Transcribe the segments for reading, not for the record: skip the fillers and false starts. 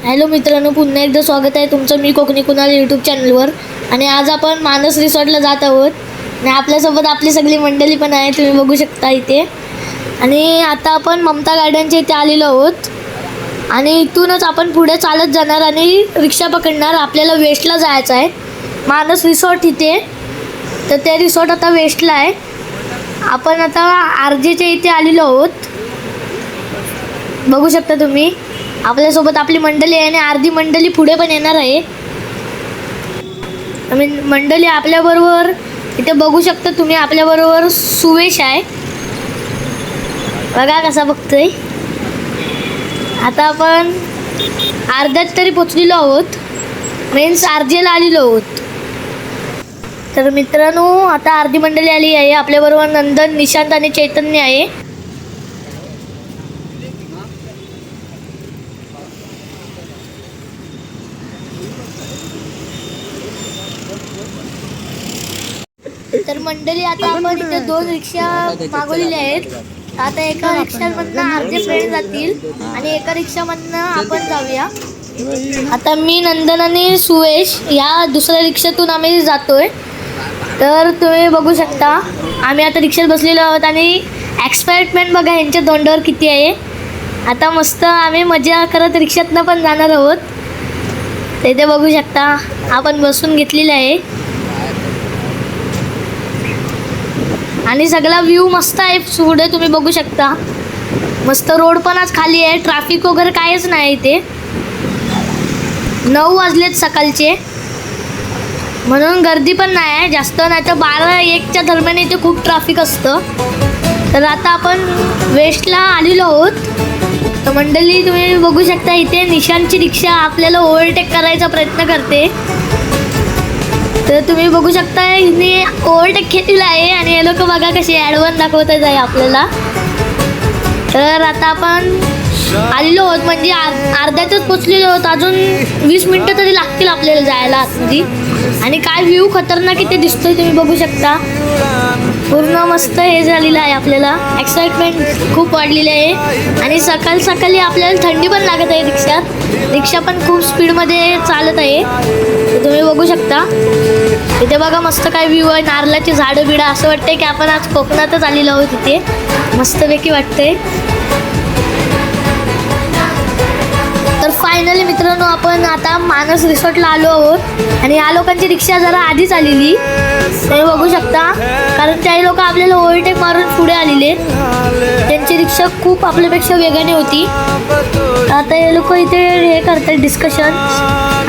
Hello मित्रांनो, पुन्हा एकदा स्वागत आहे तुमचं मी कोकणी कुणाल यूट्यूब चॅनलवर. आणि आज आपण मानस रिसॉर्टला जात आहोत आणि आपल्यासोबत आपली सगळी मंडळी पण आहे, तुम्ही बघू शकता इथे. आणि आता आपण ममता गार्डनच्या इथे आलेलो आहोत आणि इथूनच आपण पुढे चालत जाणार आणि रिक्षा पकडणार. आपल्याला वेस्टला जायचं आहे, मानस रिसॉर्ट इथे. तर ते रिसॉर्ट आता वेस्टला आहे. आपण आता आरजेच्या इथे आलेलो आहोत, बघू शकता तुम्ही. आपल्यासोबत आपली मंडळी आहे आणि अर्धी मंडळी पुढे पण येणार आहे. मंडळी आपल्याबरोबर इथे बघू शकता तुम्ही. आपल्याबरोबर सुवेश आहे, बघा कसा बघतोय. आता आपण अर्ध्यात तरी पोचलेलो आहोत, मीन्स आरजेला आलेलो आहोत. तर मित्रांनो, आता अर्धी मंडळी आली आहे. आपल्याबरोबर नंदन, निशांत आणि चैतन्य आहे. तर मंडळी, आता आपण इथे 2 रिक्षा मागवलेल्या आहेत. आता एका रिक्षामधनं अर्धे फ्रेंड जातील आणि एका रिक्षामधनं आपण जाऊया. आता मी, नंदन आणि सुवेश या दुसऱ्या रिक्षातून आम्ही जातोय. तर तुम्ही बघू शकता, आम्ही आता रिक्षात बसलेलो आहोत आणि एक्साइटमेंट बघा यांच्या तोंडावर किती आहे. आता मस्त आम्ही मजा करत रिक्षातनं पण जाणार आहोत. तिथे बघू शकता आपण बसून घेतलेलं आहे आणि सगळा व्ह्यू मस्त आहे. पुढे तुम्ही बघू शकता, मस्त रोड पण आज खाली आहे, ट्रॅफिक वगैरे काहीच नाही इथे. 9 वाजलेत सकाळचे, म्हणून गर्दी पण नाही आहे जास्त. नाही तर 12-1च्या दरम्यान इथे खूप ट्रॅफिक असतं. तर आता आपण वेस्टला आलेलो आहोत. तर मंडळी, तुम्ही बघू शकता इथे निशांतची रिक्षा आपल्याला ओव्हरटेक करायचा प्रयत्न करते. तर तुम्ही बघू शकता, हिने ओव्हरटेक घेतलेला आहे आणि हे लोक बघा कसे ॲडव्हान्स दाखवत आहे आपल्याला. तर आता आपण आलेलो आहोत, म्हणजे अर्ध्यातच पोचलेलो आहोत. अजून 20 मिनटं तरी लागतील आपल्याला जायला आतमध्ये. आणि काय व्ह्यू खतरनाक इथे दिसतोय, तुम्ही बघू शकता. पूर्ण मस्त हे झालेलं आहे, आपल्याला एक्साइटमेंट खूप वाढलेली आहे. आणि सकाळी आपल्याला थंडी पण लागत आहे रिक्षात. रिक्षा पण खूप स्पीडमध्ये चालत आहे, तुम्ही बघू शकता. इथे बघा मस्त काय व्ह्यू आहे, नारळाची झाडं बिडं. असं वाटतंय की आपण आज कोकणातच आलेलो आहोत. इथे मस्तपैकी वाटतंय. तर फायनली मित्रांनो, आपण आता मानस रिसॉर्टला आलो आहोत आणि या लोकांची रिक्षा जरा आधीच आलेली, ते बघू शकता. कारण त्या लोक आपल्याला ओव्हरटेक मारून पुढे आलेले. त्यांची रिक्षा खूप आपल्यापेक्षा वेगाने होती. आता हे लोक इथे हे करतात डिस्कशन.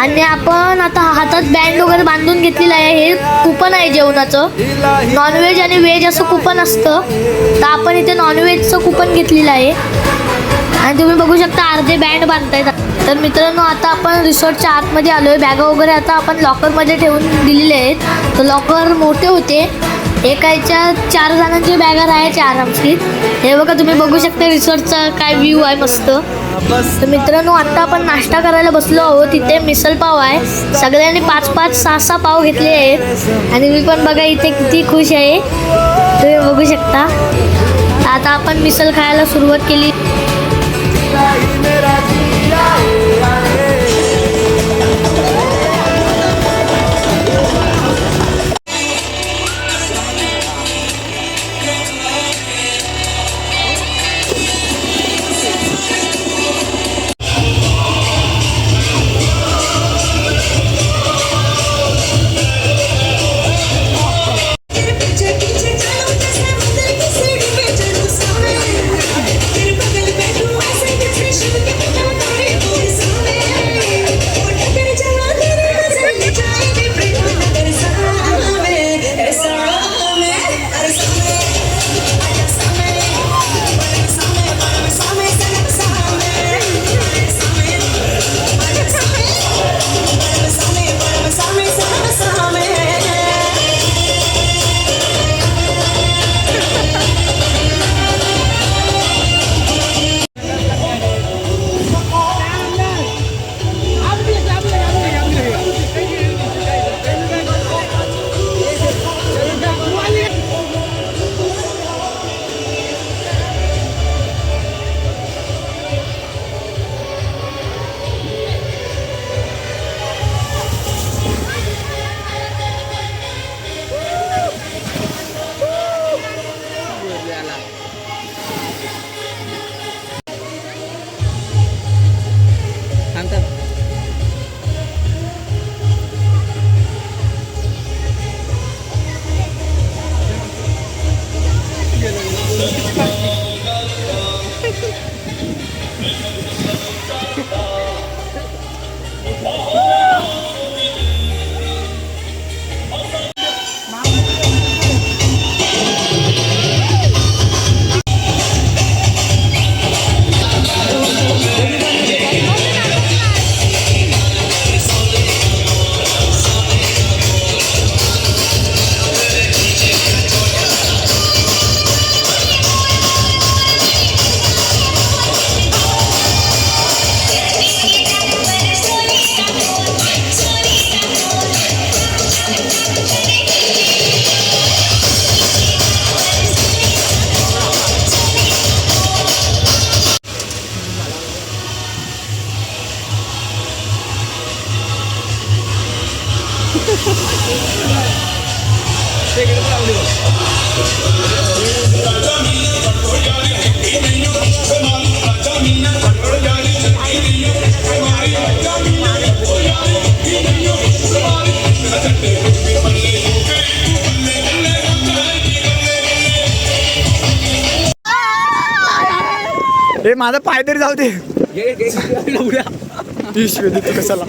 आणि आपण आता हातात बँड वगैरे बांधून घेतलेलं आहे. हे कुपन आहे जेवणाचं, नॉनव्हेज आणि व्हेज असं कुपन असतं. तर आपण इथे नॉनव्हेजचं कुपन घेतलेलं आहे आणि तुम्ही बघू शकता अर्धे बँड बांधतायत. तर मित्रांनो, आता आपण रिसॉर्टच्या आतमध्ये आलो आहे. बॅगा वगैरे आता आपण लॉकरमध्ये ठेवून दिलेले आहेत. तर लॉकर मोठे होते, एकाच्या 4 जणांची बॅगा राहायच्या आरामशीर. हे बघा तुम्ही बघू शकता रिसॉर्टचा काय व्ह्यू आहे मस्त. तर मित्रांनो, आत्ता आपण नाश्ता करायला बसलो आहोत. इथे मिसल पाव आहे, सगळ्यांनी 5-5, 6-6 पाव घेतले आहेत आणि मी पण बघा इथे किती खुश आहे, तुम्ही बघू शकता. आता आपण मिसल खायला सुरुवात केली. हे माझा पाय तरी जाऊ दे. पिशवी देतो कशाला.